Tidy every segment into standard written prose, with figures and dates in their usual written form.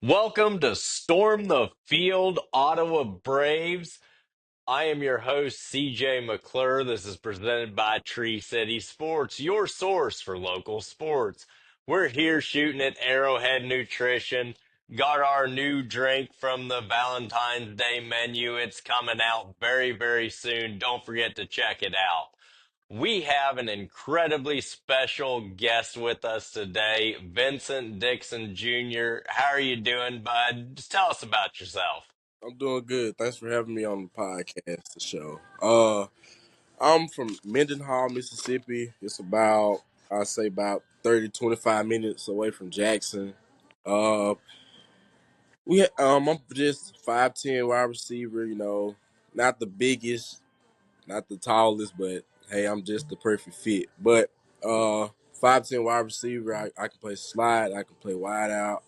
Welcome to Storm the Field, Ottawa Braves. I am your host, CJ McClure. This is presented by Tree City Sports, your source for local sports. We're here shooting at Arrowhead Nutrition. Got our new drink from the Valentine's Day menu. It's coming out very, very soon. Don't forget to check it out. We have an incredibly special guest with us today, Vincent Dixon Jr. How are you doing, bud? Just tell us about yourself. I'm doing good. Thanks for having me on the podcast, the show. I'm from Mendenhall, Mississippi. It's about, I say about 30, 25 minutes away from Jackson. Uh, I'm just 5'10" wide receiver, not the biggest, not the tallest, but hey, I'm just the perfect fit. But, 5'10" wide receiver, I can play slide, I can play wide out,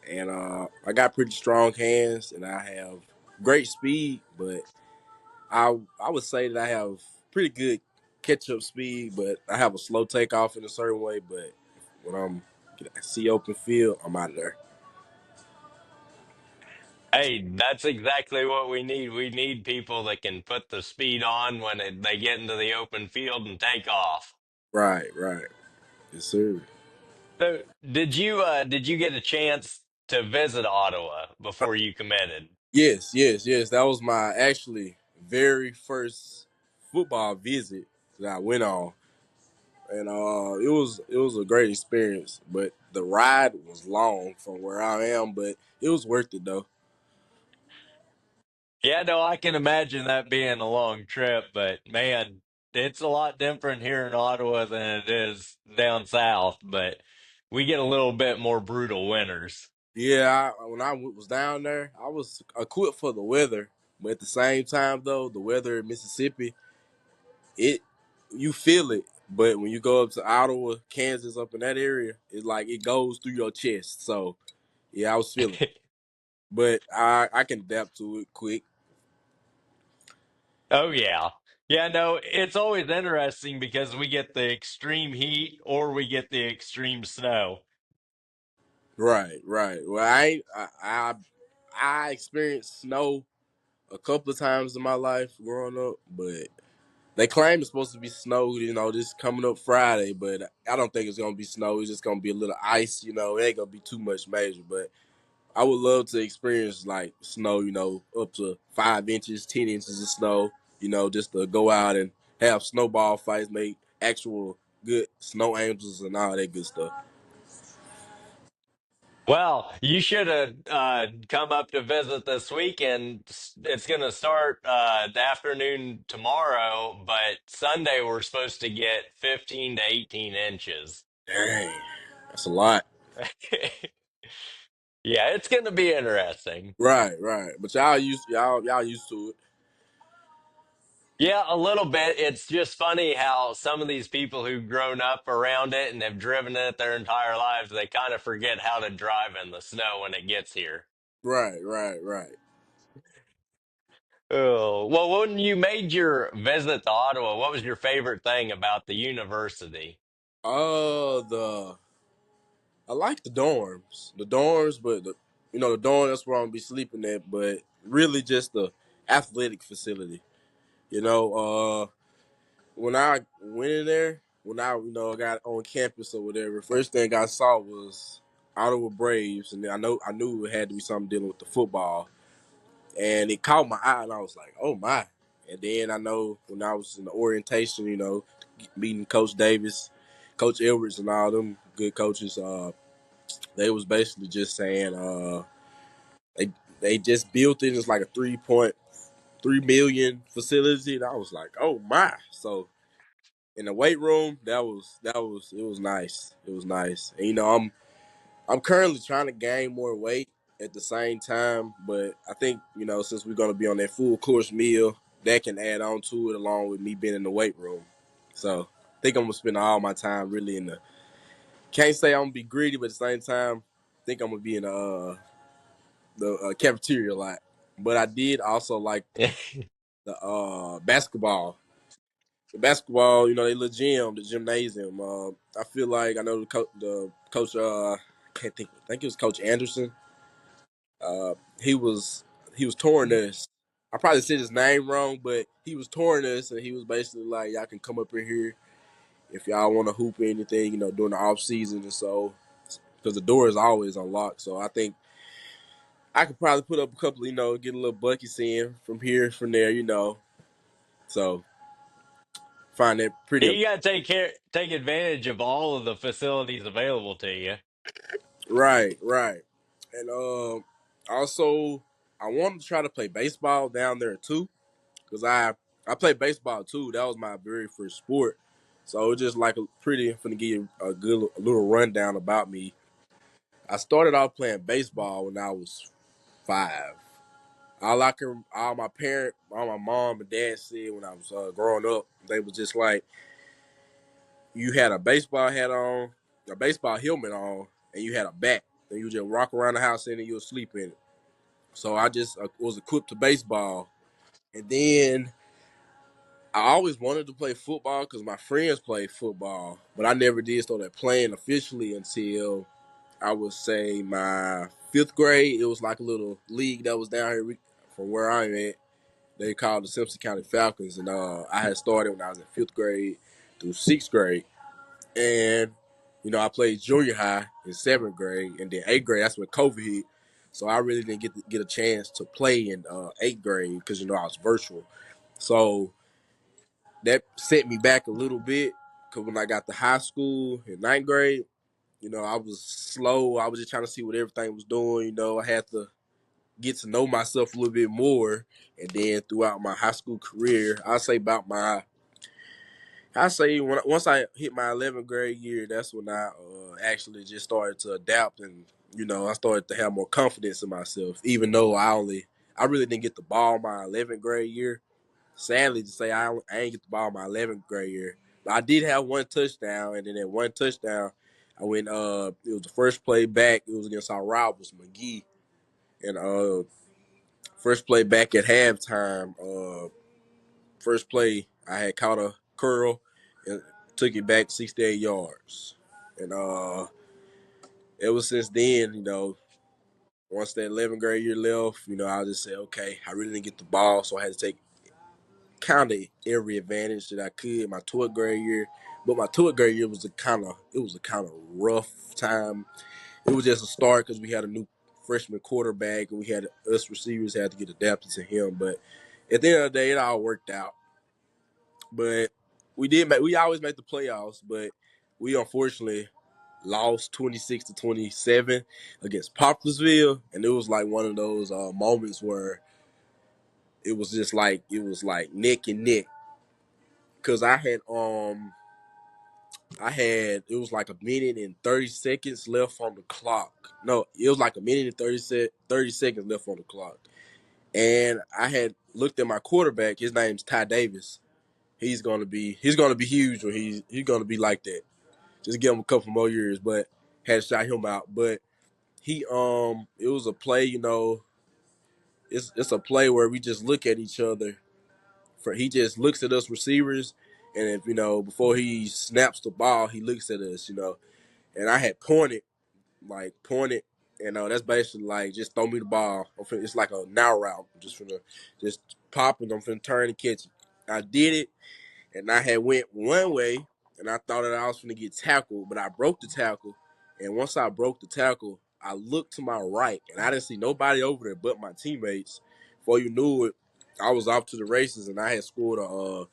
and, I got pretty strong hands and I have great speed, but I would say that I have pretty good catch up speed, but I have a slow takeoff in a certain way. But when I see open field, I'm out of there. Hey, that's exactly what we need. We need people that can put the speed on when they get into the open field and take off. Right, right. Yes, sir. So, did you get a chance to visit Ottawa Uh, before you committed? yes. That was my actually very first football visit that I went on, and it was a great experience. But the ride was long from where I am, but it was worth it though. Yeah, no, I can imagine that being a long trip, but man, it's a lot different here in Ottawa than it is down south, but we get a little bit more brutal winters. Yeah, when I was down there, I was equipped for the weather, but at the same time, though, the weather in Mississippi, it you feel it. But when you go up to Ottawa, Kansas, up in that area, it's like it goes through your chest. So yeah, I was feeling it, but I can adapt to it quick. Oh yeah. Yeah, no, it's always interesting because we get the extreme heat or we get the extreme snow. Right, right. Well, I experienced snow a couple of times in my life growing up, but they claim it's supposed to be snow, this coming up Friday, but I don't think it's gonna be snow. It's just gonna be a little ice, It ain't gonna be too much major, but I would love to experience like snow, up to 5 inches, 10 inches of snow, just to go out and have snowball fights, make actual good snow angels and all that good stuff. Well, you should have come up to visit this weekend. It's going to start the afternoon tomorrow, but Sunday we're supposed to get 15 to 18 inches. Dang, that's a lot. Yeah, it's going to be interesting. Right, right. But y'all used to it. Yeah, a little bit. It's just funny how some of these people who've grown up around it and have driven it their entire lives, they kind of forget how to drive in the snow when it gets here. Right, right, right. Oh, well, when you made your visit to Ottawa, what was your favorite thing about the university? The I like the dorms. The dorms, but the dorm that's where I'm gonna be sleeping at, but really just the athletic facility. You know, when I went in there, when I got on campus or whatever, first thing I saw was Ottawa Braves, and then I knew it had to be something dealing with the football, and it caught my eye, and I was like, oh my. And then I know when I was in the orientation, meeting Coach Davis, Coach Edwards, and all them good coaches, they was basically just saying they they just built it as like a 3.3 million facility, and I was like, oh my. So in the weight room, that was it was nice. It was nice. And I'm currently trying to gain more weight at the same time, but I think, since we're gonna be on that full course meal, that can add on to it along with me being in the weight room. So I think I'm gonna spend all my time really in the can't say I'm gonna be greedy, but at the same time, I think I'm gonna be in the cafeteria a lot. But I did also like the basketball. The basketball, they little gym, the gymnasium. I feel like I know the coach. Can't think. I think it was Coach Anderson. He was touring us. I probably said his name wrong, but he was touring us, and he was basically like, "Y'all can come up in here if y'all want to hoop or anything, during the off season." And so, because the door is always unlocked, so I think I could probably put up a couple, get a little buckets in from here, from there. So find that pretty You got to take advantage of all of the facilities available to you. right, right. And also I wanted to try to play baseball down there too, because I played baseball too. That was my very first sport. So it's just like I'm finna give you a little rundown about me. I started off playing baseball when I was 5. All my mom and dad said when I was growing up, they was just like, you had a baseball hat on, a baseball helmet on, and you had a bat, and you just walk around the house and you'll sleep in it. So I just was equipped to baseball, and then I always wanted to play football because my friends played football, but I never did start playing officially until I would say my 5th grade. It was like a little league that was down here from where I'm at. They called the Simpson County Falcons, and I had started when I was in 5th grade through 6th grade. And, I played junior high in 7th grade, and then 8th grade, that's when COVID hit. So I really didn't get a chance to play in 8th grade because, I was virtual. So that set me back a little bit because when I got to high school in 9th grade, I was slow. I was just trying to see what everything was doing. I had to get to know myself a little bit more. And then throughout my high school career, once I hit my 11th grade year, that's when I actually just started to adapt, and I started to have more confidence in myself. Even though I really didn't get the ball my 11th grade year. Sadly to say, I ain't get the ball my 11th grade year, but I did have one touchdown, and then that one touchdown, I went. It was the first play back. It was against our rivals, McGee, and first play back at halftime. First play, I had caught a curl and took it back 68 yards. And ever since then, once that 11th grade year left, I just said, okay, I really didn't get the ball, so I had to take kind of every advantage that I could my 12th grade year. But my 12th grade year was a kind of rough time. It was just a start because we had a new freshman quarterback, and we had us receivers had to get adapted to him. But at the end of the day, it all worked out. But we always make the playoffs, but we unfortunately lost 26-27 against Poplarsville, and it was like one of those moments where it was like neck and neck, because it was like a minute and 30 seconds left on the clock. No, it was like a minute and 30 seconds left on the clock, and I had looked at my quarterback. His name's Ty Davis. He's gonna be huge when he's gonna be like that. Just give him a couple more years, but had to shout him out. But it was a play, it's a play where we just look at each other. He just looks at us receivers, and if before he snaps the ball, he looks at us, And I had pointed, and that's basically like, just throw me the ball. It's like a now route, just pop, and I'm finna turn and catch it. I did it, and I had went one way, and I thought that I was going to get tackled, but I broke the tackle. And once I broke the tackle, I looked to my right, and I didn't see nobody over there but my teammates. Before you knew it, I was off to the races, and I had scored a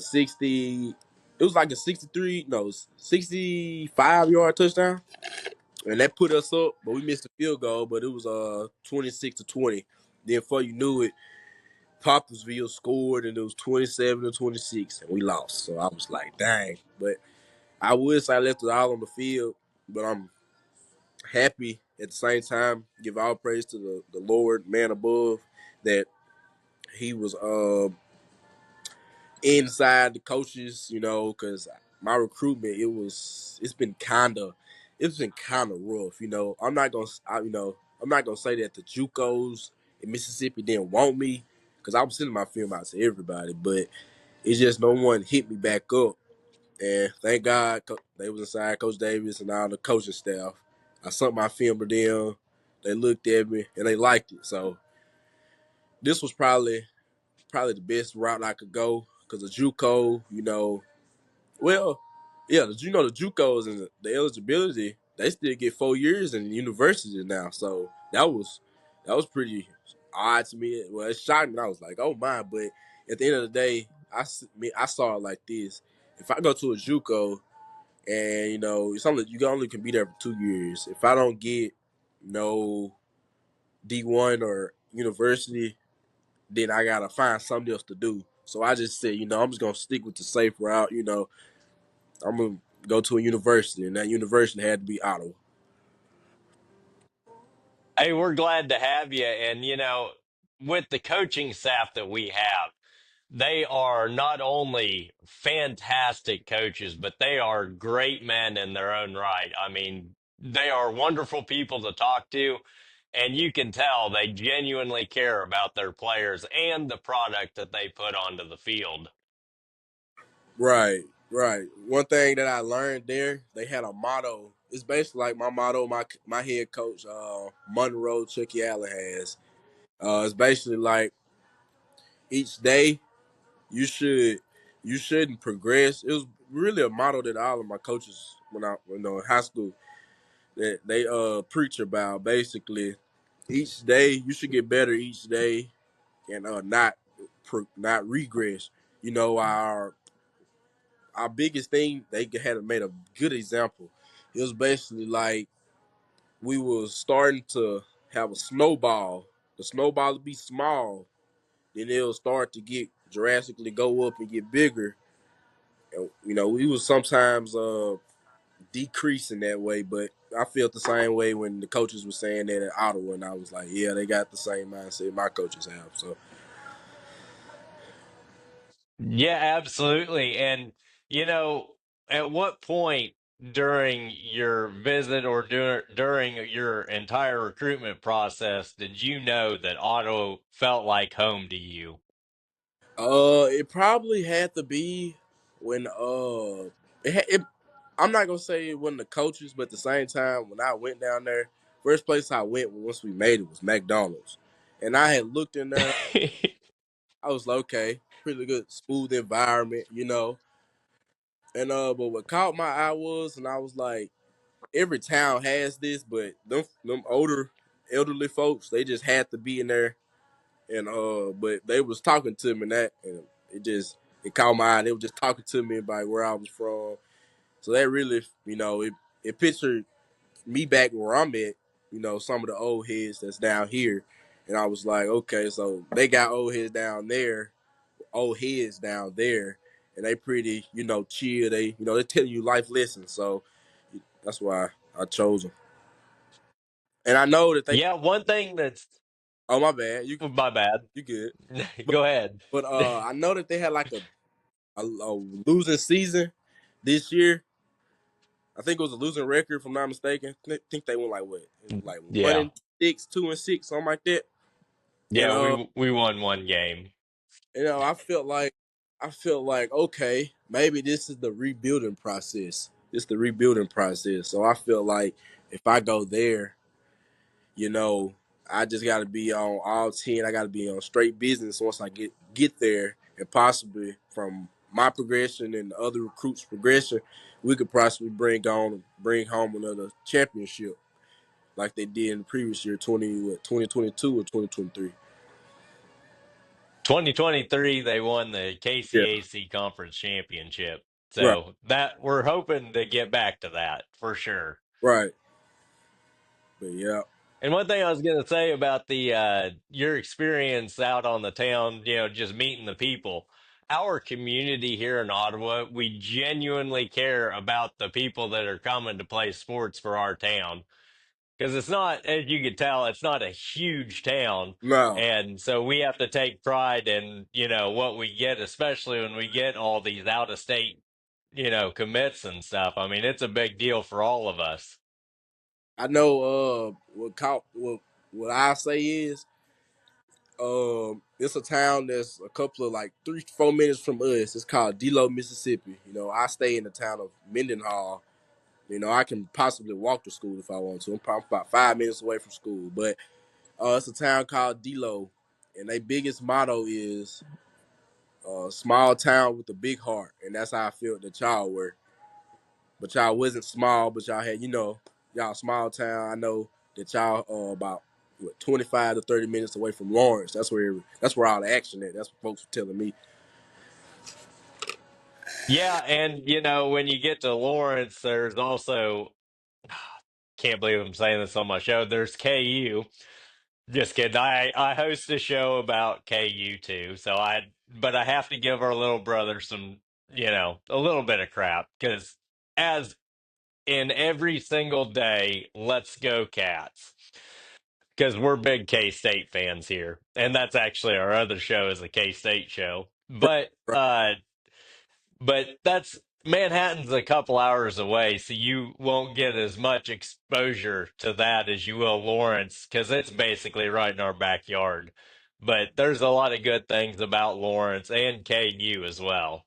60. It was like a 65-yard touchdown, and that put us up. But we missed a field goal, but it was 26-20. Then before you knew it, Popplarsville scored, and it was 27-26, and we lost. So I was like, dang. But I would say I left it all on the field, but I'm happy at the same time. Give all praise to the Lord, man above, that he was inside the coaches, because my recruitment, it's been kind of rough. I'm not gonna say that the JUCOs in Mississippi didn't want me, because I was sending my film out to everybody, but it's just no one hit me back up. And thank God they was inside Coach Davis and all the coaching staff. I sent my film to them. they looked at me and they liked it. So this was probably the best route I could go because the JUCO, well, yeah, the JUCOs and the eligibility, they still get 4 years in university now. So that was pretty odd to me. Well, it shocked me. I was like, oh my! But at the end of the day, I saw it like this: if I go to a JUCO and it's only you only can be there for 2 years. If I don't get no D1 or university, then I gotta find something else to do. So I just said, I'm just gonna stick with the safe route. I'm gonna go to a university, and that university had to be Ottawa. Hey, we're glad to have you. And, with the coaching staff that we have, they are not only fantastic coaches, but they are great men in their own right. I mean, they are wonderful people to talk to, and you can tell they genuinely care about their players and the product that they put onto the field. Right, right. One thing that I learned there, they had a motto. It's basically like my motto. My head coach, Monroe Chucky Allen has. It's basically like each day you shouldn't progress. It was really a motto that all of my coaches when I in high school that they preach about. Basically, each day you should get better each day and not regress. Our biggest thing they had made a good example. It was basically like we was starting to have a snowball. The snowball would be small, then it'll start to get drastically go up and get bigger. And we was sometimes decreasing that way, but I felt the same way when the coaches were saying that at Ottawa, and I was like, yeah, they got the same mindset my coaches have. So Yeah, absolutely. And, you know, at what point during your visit or during your entire recruitment process did you know that Otto felt like home to you? it probably had to be when I'm not gonna say it wasn't the coaches, but at the same time when I went down there, first place I went once we made it was McDonald's, and I had looked in there. I was like, okay, pretty good, smooth environment. And but what caught my eye was, and I was like, every town has this, but them elderly folks, they just had to be in there. And but they was talking to me and it caught my eye. They were just talking to me about where I was from. So that really, it pictured me back where I'm at. Some of the old heads that's down here, and I was like, okay, so they got old heads down there, and they pretty, chill. They telling you life lessons. So that's why I chose them. And I know that they. Yeah, one thing that's Oh my bad, my bad. you good. But Go ahead. I know that they had like a losing season this year. I think it was a losing record, if I'm not mistaken. I think they went like what, like one Yeah. and six, 2-6, something like that. And Yeah, we won one game. I felt like okay, maybe this is the rebuilding process. This is the rebuilding process. So I feel like if I go there, you know, I just got to be on all 10. I got to be on straight business once I get there, and possibly from my progression and the other recruits' progression, we could possibly bring home another championship like they did in the previous year, 2022 or 2023. 2023 they won the Yeah, KCAC conference championship. right, So that we're hoping to get back to that for sure. right. But yeah, And one thing I was going to say about the your experience out on the town, just meeting the people. Our community here in Ottawa, we genuinely care about the people that are coming to play sports for our town because it's not, as you can tell, it's not a huge town. no, And so we have to take pride in, what we get, especially when we get all these out of state, commits and stuff. I mean, it's a big deal for all of us. I know. What I say is, it's a town that's a couple of like 3-4 minutes from us. It's called Delo, Mississippi. I stay in the town of Mendenhall. I can possibly walk to school if I want to. I'm probably about 5 minutes away from school, but it's a town called Delo, and their biggest motto is small town with a big heart, and that's how I felt that y'all were. But y'all wasn't small, but y'all had, y'all small town. I know that y'all about 25 to 30 minutes away from Lawrence. That's where all the action at. That's what folks were telling me. Yeah, and when you get to Lawrence, there's also can't believe I'm saying this on my show. There's KU. Just kidding. I host a show about KU too, but I have to give our little brother some, a little bit of crap because as in every single day, let's go Cats. Because we're big K State fans here, and that's actually our other show is a K State show. Right. But that's Manhattan's a couple hours away, so you won't get as much exposure to that as you will Lawrence, because it's basically right in our backyard. But there's a lot of good things about Lawrence and KU as well.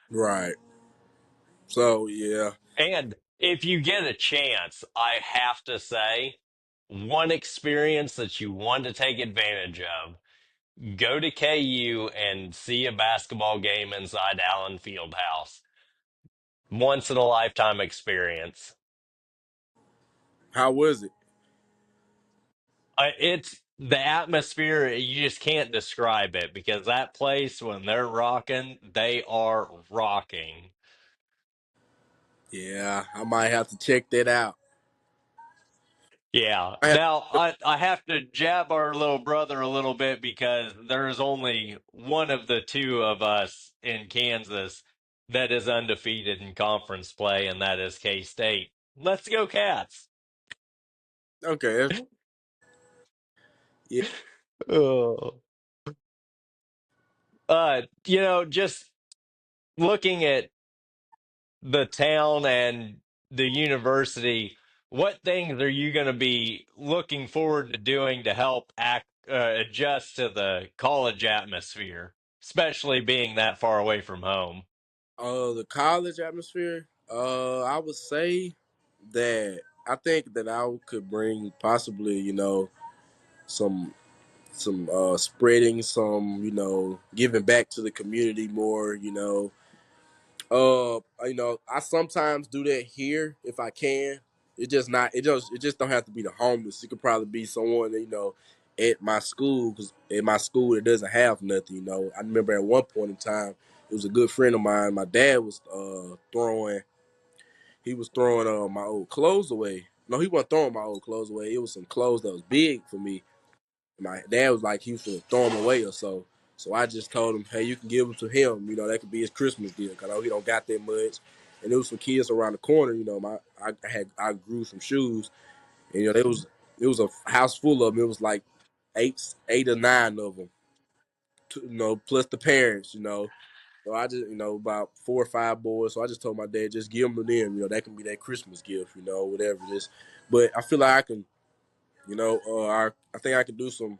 Right. So yeah. And if you get a chance, I have to say, one experience that you want to take advantage of, go to KU and see a basketball game inside Allen Fieldhouse. Once in a lifetime experience. How was it? It's the atmosphere, you just can't describe it because that place, when they're rocking, they are rocking. Yeah, I might have to check that out. Yeah. I have, Now, I have to jab our little brother a little bit because there's only one of the two of us in Kansas that is undefeated in conference play, and that is K State. Let's go, Cats. okay. Yeah. Oh. Just looking at the town and the university, what things are you going to be looking forward to doing to help adjust to the college atmosphere, especially being that far away from home? The college atmosphere. I would say that I think that I could bring possibly, some spreading some, giving back to the community more, I sometimes do that here if I can. It just don't have to be the homeless. It could probably be someone, at my school, because at my school it doesn't have nothing, I remember at one point in time it was a good friend of mine. My dad was throwing my old clothes away. No, he wasn't throwing my old clothes away. It was some clothes that was big for me. My dad was like he was gonna throw them away or so. So I just told him, hey, you can give them to him. That could be his Christmas gift. Cause I know he don't got that much. And it was some kids around the corner. I grew some shoes, and it was a house full of them. It was like eight or nine of them. Plus the parents. So I just, about 4 or 5 boys. So I just told my dad, just give them to them. That can be their Christmas gift. Whatever it is. But I feel like I can, I think I can do some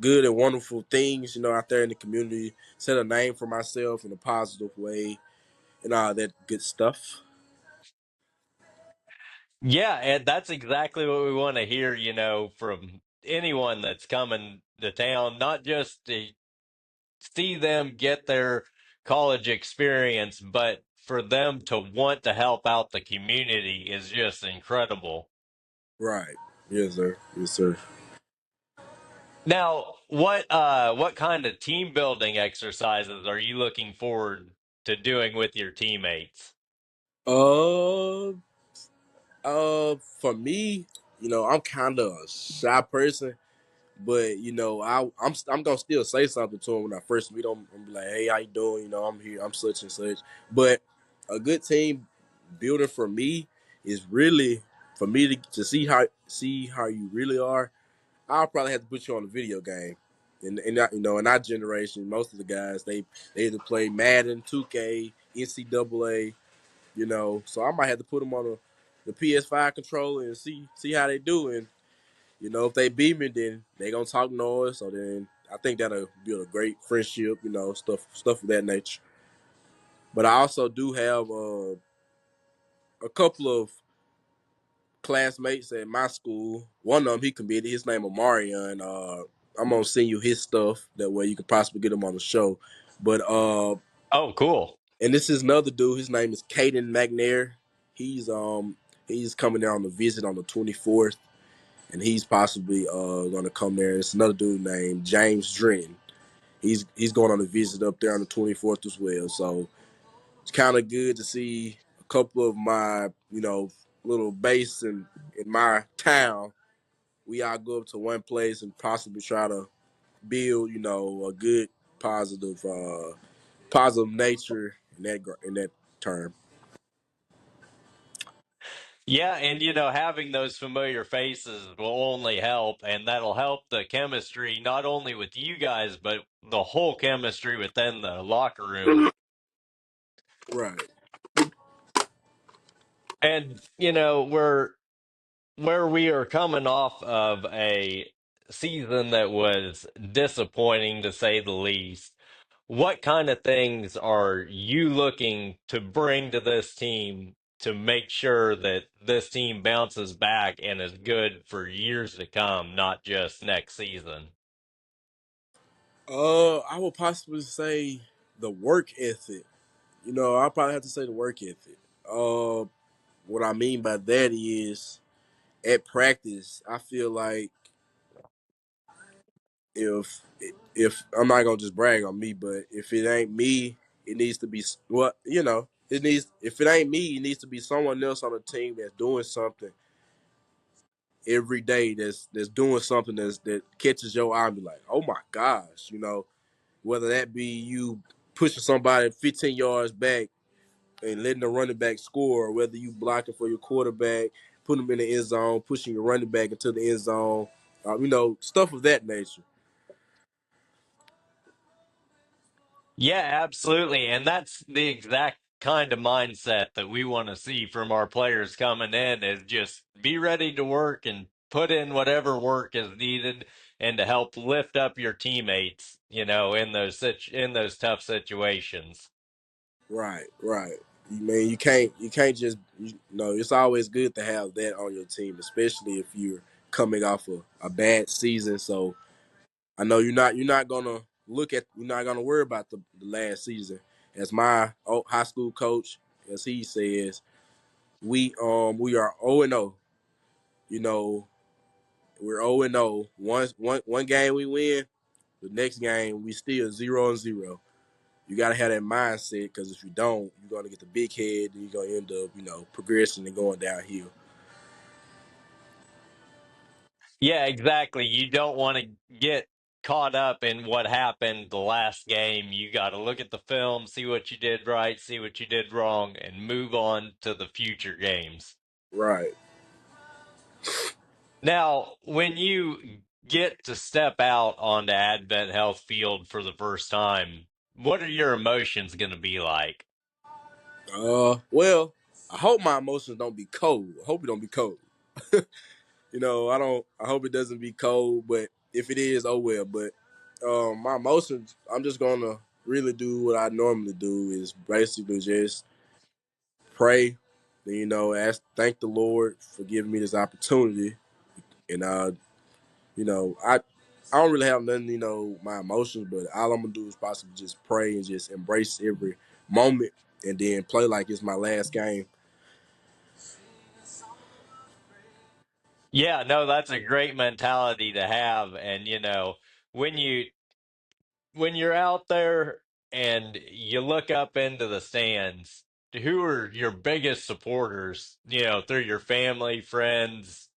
good and wonderful things, out there in the community. Set a name for myself in a positive way, and all that good stuff. Yeah, and that's exactly what we want to hear, from anyone that's coming to town, not just to see them get their college experience, but for them to want to help out the community is just incredible. Right. Yes, sir. Yes, sir. Now, what kind of team building exercises are you looking forward to doing with your teammates? Uh, for me, I'm kind of a shy person. But I'm gonna still say something to him when I first meet him. I'm be like, "Hey, how you doing? I'm here. I'm such and such." But a good team building for me is really for me to see how you really are. I'll probably have to put you on a video game. In our generation, most of the guys they either play Madden, 2K, NCAA. So I might have to put them on the PS5 controller and see how they do. And if they beat me, then they gonna talk noise. So then I think that'll build a great friendship. Stuff of that nature. But I also do have a couple of classmates at my school. One of them he committed. His name is Marion. I'm gonna send you his stuff. That way you can possibly get him on the show. But Oh, cool. and this is another dude. His name is Caden McNair. He's he's coming there on the visit on the 24th, and he's possibly gonna come there. It's another dude named James Drennan. He's going on a visit up there on the 24th as well. So it's kind of good to see a couple of my little base in my town. We all go up to one place and possibly try to build a good positive positive nature in that term. Yeah, and having those familiar faces will only help, and that'll help the chemistry not only with you guys, but the whole chemistry within the locker room. Right. And we're where we are coming off of a season that was disappointing to say the least. What kind of things are you looking to bring to this team to make sure that this team bounces back and is good for years to come, not just next season? I would possibly say the work ethic. I probably have to say the work ethic. What I mean by that is at practice, I feel like if if I'm not gonna just brag on me, but if it ain't me, it needs to be it needs. If it ain't me, it needs to be someone else on the team that's doing something every day. That's doing something that catches your eye and be like, oh my gosh, whether that be you pushing somebody 15 yards back and letting the running back score, or whether you blocking for your quarterback, putting them in the end zone, pushing your running back into the end zone, stuff of that nature. Yeah, absolutely. And that's the exact kind of mindset that we want to see from our players coming in is just be ready to work and put in whatever work is needed and to help lift up your teammates, in in those tough situations. Right, right. You can't just it's always good to have that on your team, especially if you're coming off a bad season. So I know you're not gonna worry about the last season. As my high school coach, as he says, we are 0-0. You know, we're 0-0. One game we win, the next game we still 0-0. You got to have that mindset, because if you don't, you're going to get the big head and you're going to end up, progressing and going downhill. Yeah, exactly. You don't want to get caught up in what happened the last game. You got to look at the film, see what you did right, see what you did wrong, and move on to the future games. Right. Now, when you get to step out onto Advent Health Field for the first time, what are your emotions going to be like? Well, I hope my emotions don't be cold. I hope it don't be cold. I don't. I hope it doesn't be cold. But if it is, oh well. But my emotions, I'm just gonna really do what I normally do, is basically just pray. Thank the Lord for giving me this opportunity, and I don't really have nothing, my emotions, but all I'm gonna do is possibly just pray and just embrace every moment, and then play like it's my last game. Yeah, no, that's a great mentality to have. And, when you're out there and you look up into the stands, who are your biggest supporters, through your family, friends,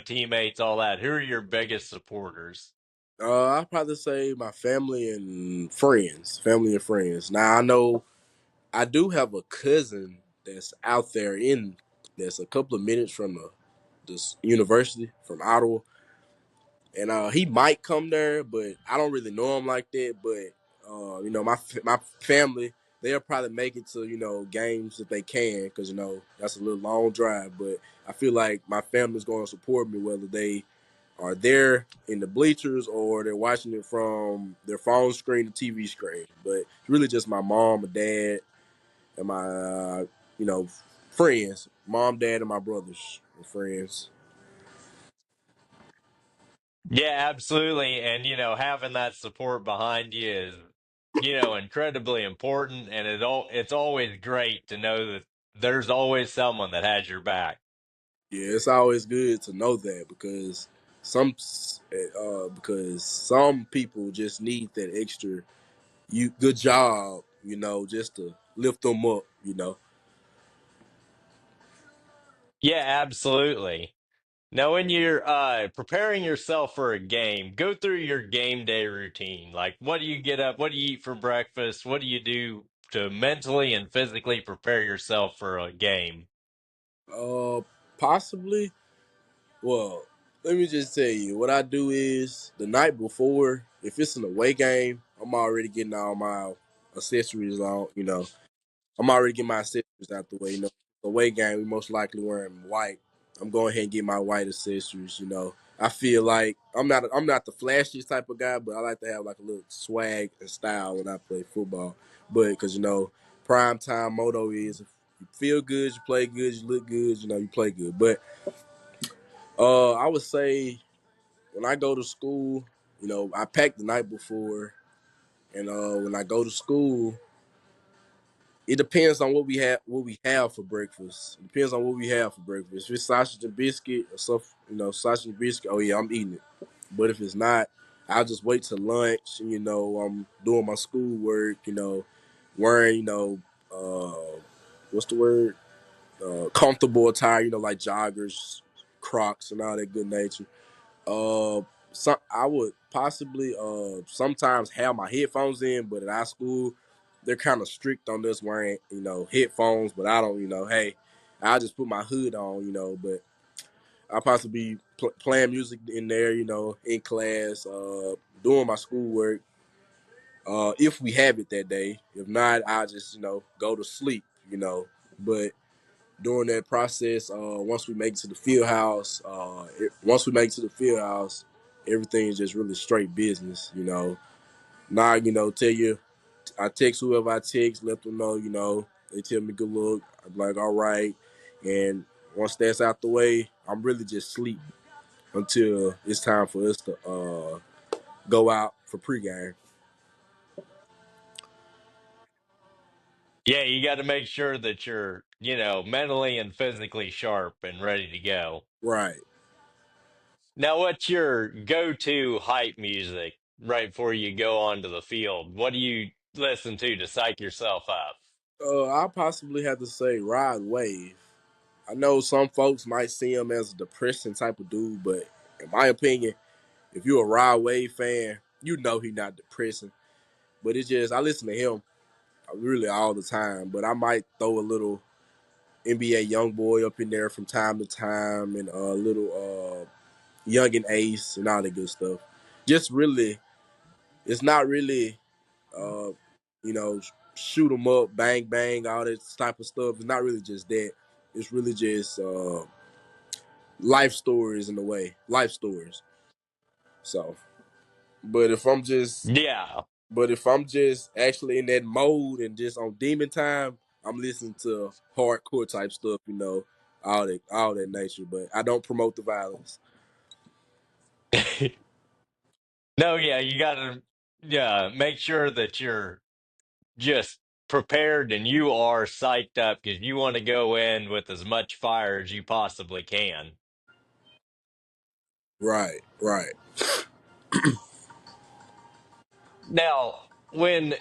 teammates, all that? Who are your biggest supporters? I'd probably say my family and friends. Family and friends. Now I know I do have a cousin that's out there that's a couple of minutes from this university from Ottawa, and he might come there, but I don't really know him like that. But my family, they'll probably make it to games if they can, because that's a little long drive. But I feel like my family's going to support me, whether they are there in the bleachers or they're watching it from their phone screen to TV screen. But it's really just my mom, my dad, and my friends. Mom, dad, and my brothers and friends. Yeah, absolutely. And, having that support behind you is, incredibly important. And it's always great to know that there's always someone that has your back. Yeah, it's always good to know that some because some people just need that extra you good job, just to lift them up, Yeah, absolutely. Now, when you're preparing yourself for a game, go through your game day routine. Like, what do you get up? What do you eat for breakfast? What do you do to mentally and physically prepare yourself for a game? Uh, possibly. Well, let me just tell you what I do is the night before, if it's an away game, I'm already getting all my accessories on. I'm already getting my accessories out the way. The away game, we most likely wearing white. I'm going ahead and get my white accessories. I feel like I'm not the flashiest type of guy, but I like to have like a little swag and style when I play football. But because prime time motto is if you feel good, you play good, you look good, you play good. But I would say when I go to school, I pack the night before, and when I go to school, it depends on what we have for breakfast. It depends on what we have for breakfast. If it's sausage and biscuit or stuff, sausage and biscuit, oh yeah, I'm eating it. But if it's not, I'll just wait till lunch. And, I'm doing my schoolwork. Wearing what's the word? Comfortable attire. Like joggers, Crocs, and all that good nature. Uh, I would possibly sometimes have my headphones in, but at our school, they're kind of strict on us wearing headphones. But I don't, hey, I just put my hood on, but I possibly playing music in there, in class, doing my schoolwork. If we have it that day, if not, I just go to sleep, But during that process, once we make it to the field house, everything is just really straight business, Now, tell you, I text whoever I text, let them know, they tell me good luck. I'm like, all right. And once that's out the way, I'm really just sleep until it's time for us to go out for pregame. Yeah, you got to make sure that you're, mentally and physically sharp and ready to go. Right. Now, what's your go-to hype music right before you go onto the field? What do you listen to psych yourself up? I possibly have to say Ride Wave. I know some folks might see him as a depressing type of dude, but in my opinion, if you're a Rod Wave fan, you know he's not depressing. But it's just I listen to him really all the time. But I might throw a little NBA young boy up in there from time to time, and a little young and Ace and all that good stuff. Just really, it's not really uh, you know shoot 'em up, bang bang, all that type of stuff. It's not really just that. It's really just life stories in a way, life stories. So, but if I'm just Yeah. But if I'm just actually in that mode and just on demon time, I'm listening to hardcore type stuff, all that nature. But I don't promote the violence. No, yeah, you got to yeah, make sure that you're just prepared and you are psyched up because you want to go in with as much fire as you possibly can. Right, right. Now, when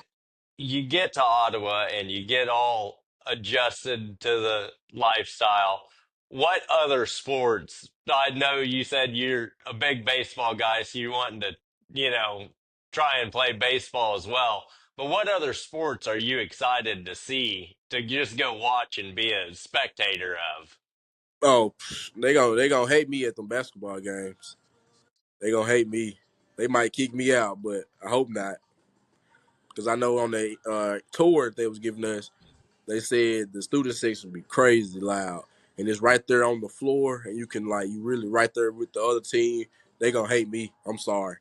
you get to Ottawa and you get all adjusted to the lifestyle, what other sports? I know you said you're a big baseball guy, so you're wanting to, you know, try and play baseball as well. But what other sports are you excited to see to just go watch and be a spectator of? Oh, they gonna hate me at them basketball games. They gonna hate me. They might kick me out, but I hope not. Because I know on the tour they was giving us, they said the student section would be crazy loud, and it's right there on the floor, and you can you really right there with the other team. They gonna hate me. I'm sorry.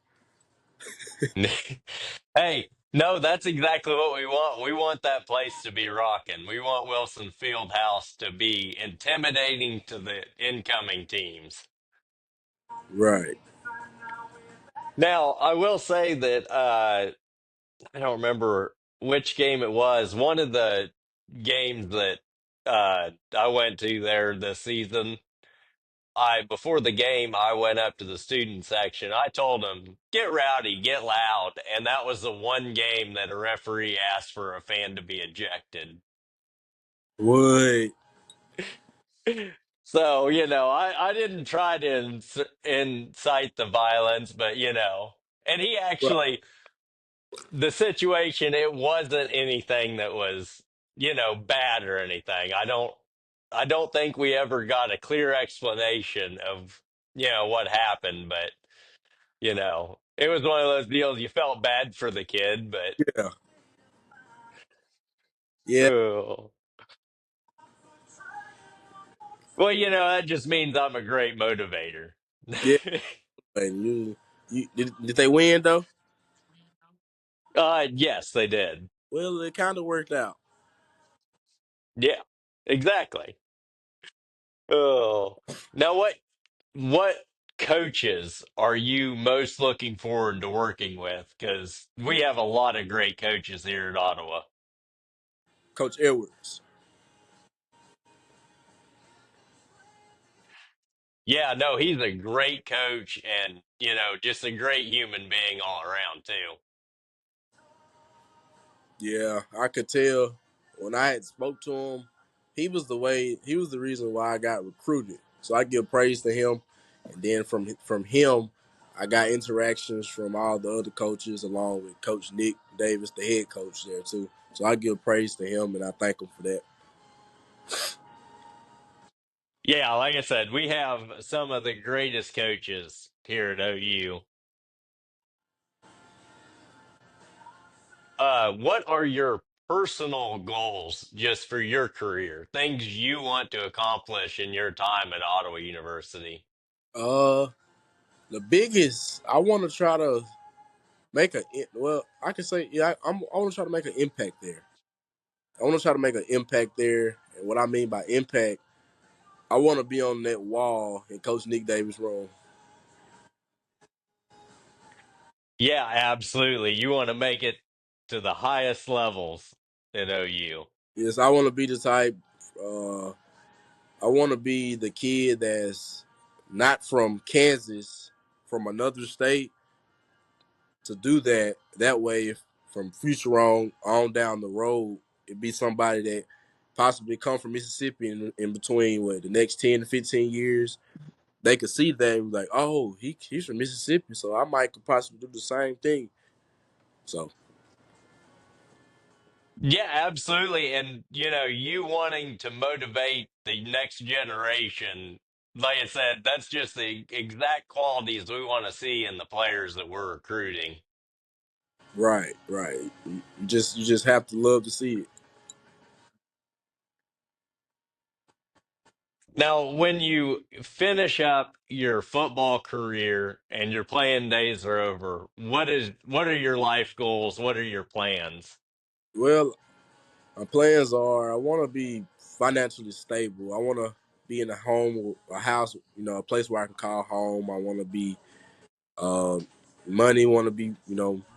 Hey. No, that's exactly what we want. We want that place to be rocking. We want Wilson Fieldhouse to be intimidating to the incoming teams. Right. Now, I will say that I don't remember which game it was. One of the games that I went to there this season, I before the game, I went up to the student section. I told them, "Get rowdy, get loud," and that was the one game that a referee asked for a fan to be ejected. Would. So, I didn't try to incite the violence, but, and he Right. actually, the situation, it wasn't anything that was, bad or anything. I don't think we ever got a clear explanation of, what happened, but, it was one of those deals you felt bad for the kid, but, Yeah. Yeah. oh. Well, that just means I'm a great motivator. Yeah. And you did they win though? Yes, they did. Well, it kind of worked out. Yeah, exactly. Oh, now what coaches are you most looking forward to working with? Because we have a lot of great coaches here at Ottawa. Coach Edwards. Yeah, no, he's a great coach and, just a great human being all around too. Yeah, I could tell when I had spoke to him, he was the reason why I got recruited. So I give praise to him, and then from him, I got interactions from all the other coaches, along with Coach Nick Davis, the head coach there too. So I give praise to him, and I thank him for that. Yeah, like I said, we have some of the greatest coaches here at OU. What are your personal goals just for your career? Things you want to accomplish in your time at Ottawa University? Uh, the biggest I want to try to make a well, I can say yeah, I want to try to make an impact there. I want to try to make an impact there, and what I mean by impact, I want to be on that wall in Coach Nick Davis' room. Yeah, absolutely. You want to make it to the highest levels at OU. Yes, I want to be the type. Uh, I want to be the kid that's not from Kansas, from another state, to do that. That way, if from future on down the road, it'd be somebody that possibly come from Mississippi in between what the next 10 to 15 years. They could see that and be like, oh, he's from Mississippi, so I might could possibly do the same thing. So Yeah, absolutely. And, you wanting to motivate the next generation, like I said, that's just the exact qualities we want to see in the players that we're recruiting. right, right. You just have to love to see it. Now, when you finish up your football career and your playing days are over, what are your life goals? What are your plans? Well, my plans are I want to be financially stable. I want to be in a home, a house, a place where I can call home. I want to be uh, money. Want to be,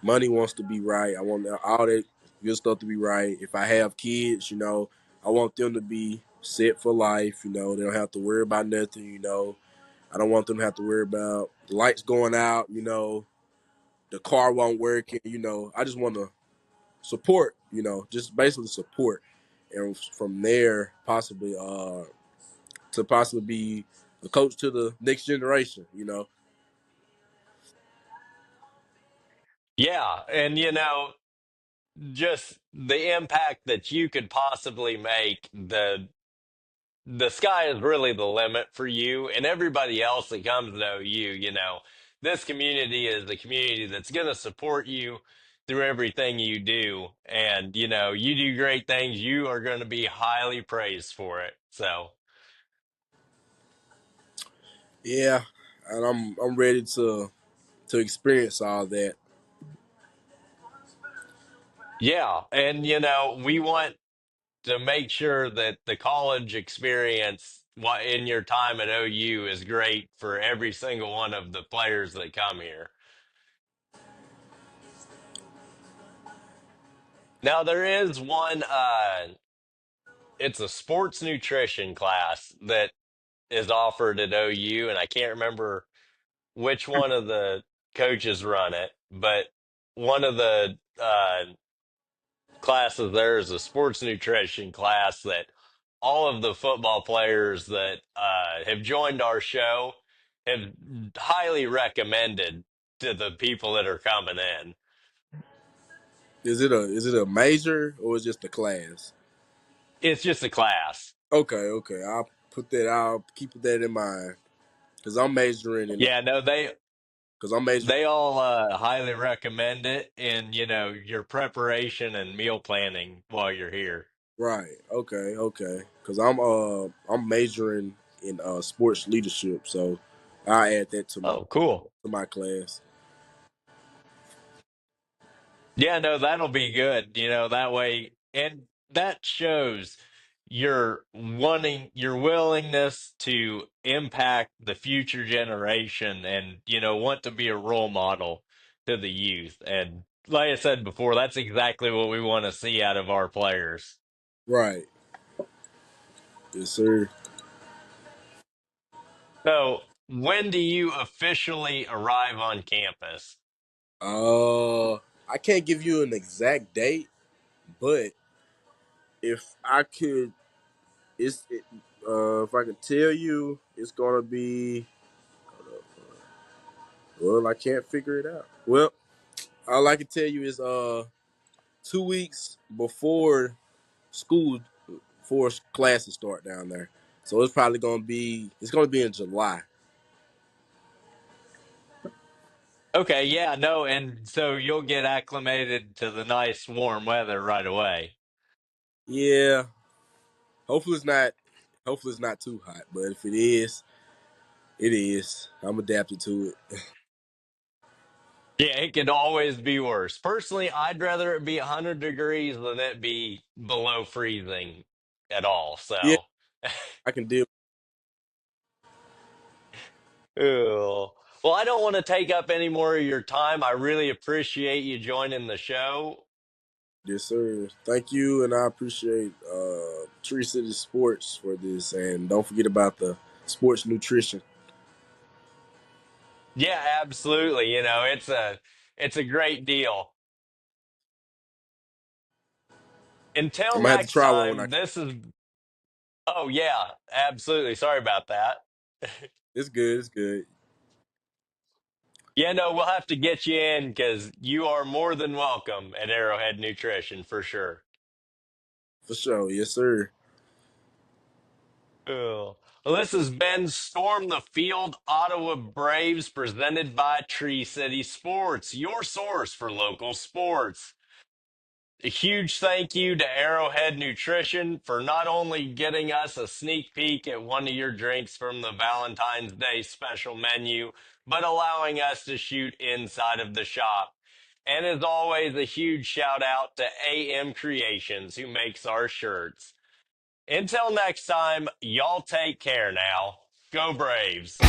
money wants to be right. I want all that good stuff to be right. If I have kids, I want them to be set for life. They don't have to worry about nothing. I don't want them to have to worry about the lights going out. The car won't work. And, I just want to support, just basically support. And from there, possibly to possibly be a coach to the next generation. Yeah, and just the impact that you could possibly make, the sky is really the limit for you and everybody else that comes to know you. This community is the community that's going to support you through everything you do. And, you do great things. You are going to be highly praised for it. So, Yeah, and I'm ready to experience all that. Yeah, and we want to make sure that the college experience in your time at OU is great for every single one of the players that come here. Now there is one it's a sports nutrition class that is offered at OU, and I can't remember which one of the coaches run it, but one of the classes there is a sports nutrition class that all of the football players that have joined our show have highly recommended to the people that are coming in. Is it a major or is it just a class? It's just a class. Okay, okay. I'll keep that in mind because I'm majoring in Yeah, no, because I'm majoring. they all highly recommend it in your preparation and meal planning while you're here. Right. Okay. Okay. Because I'm majoring in sports leadership, so I add that Oh, cool. to my class. Yeah, no, that'll be good. That way, and that shows your willingness to impact the future generation and, want to be a role model to the youth. And like I said before, that's exactly what we want to see out of our players. Right. Yes, sir. So, when do you officially arrive on campus? I can't give you an exact date, but if I could, if I could tell you, it's gonna be. Well, I can't figure it out. Well, all I can tell you is 2 weeks school before classes start down there. So it's gonna be in July. Okay, yeah, no, and so you'll get acclimated to the nice warm weather right away. Yeah. Hopefully it's not hopefully it's not too hot, but if it is, it is. I'm adapted to it. Yeah, it could always be worse. Personally, I'd rather it be 100 degrees than it be below freezing at all. Yeah, So, I can deal. ew. Well, I don't want to take up any more of your time. I really appreciate you joining the show. Yes, sir. Thank you, and I appreciate Tree City Sports for this, and don't forget about the sports nutrition. Yeah, absolutely. It's a great deal. Until I'm gonna have to next try one when I. time, this is Oh yeah, absolutely. Sorry about that. It's good. It's good Yeah, no, we'll have to get you in because you are more than welcome at Arrowhead Nutrition for sure. for sure. Yes, sir. Cool. Well, this has been Storm the Field Ottawa Braves presented by Tree City Sports, your source for local sports. A huge thank you to Arrowhead Nutrition for not only getting us a sneak peek at one of your drinks from the Valentine's Day special menu, but allowing us to shoot inside of the shop. And as always, a huge shout out to AM Creations who makes our shirts. Until next time, y'all take care now. Go Braves.